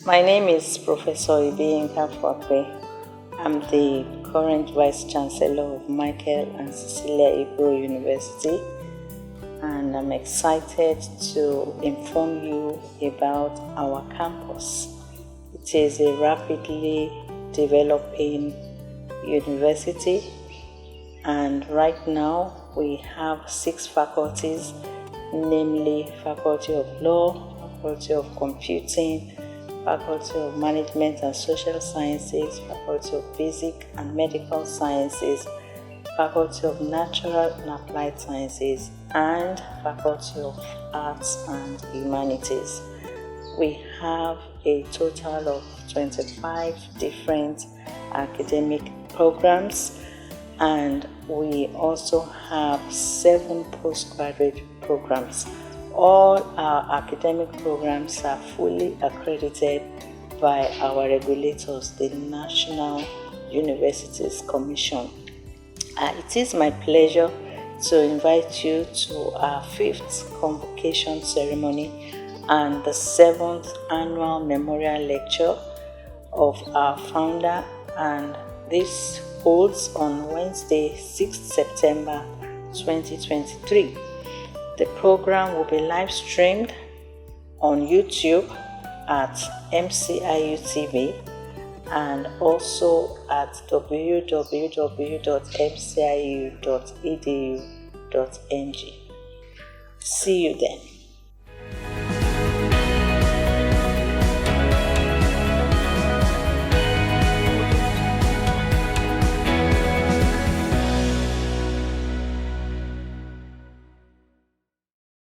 My name is Professor Ibru. I'm the current Vice Chancellor of Michael and Cecilia Ibru University, and I'm excited to inform you about our campus. It is a rapidly developing university, and right now we have 6 faculties, namely Faculty of Law, Faculty of Computing, Faculty of Management and Social Sciences, Faculty of Basic and Medical Sciences, Faculty of Natural and Applied Sciences, and Faculty of Arts and Humanities. We have a total of 25 different academic programs, and we also have 7 postgraduate programs. All our academic programs are fully accredited by our regulators, the National Universities Commission. It is my pleasure to invite you to our 5th Convocation Ceremony and the 7th Annual Memorial Lecture of our founder, and this holds on Wednesday, 6th September 2023. The program will be live streamed on YouTube at MCIU TV and also at www.mciu.edu.ng. See you then.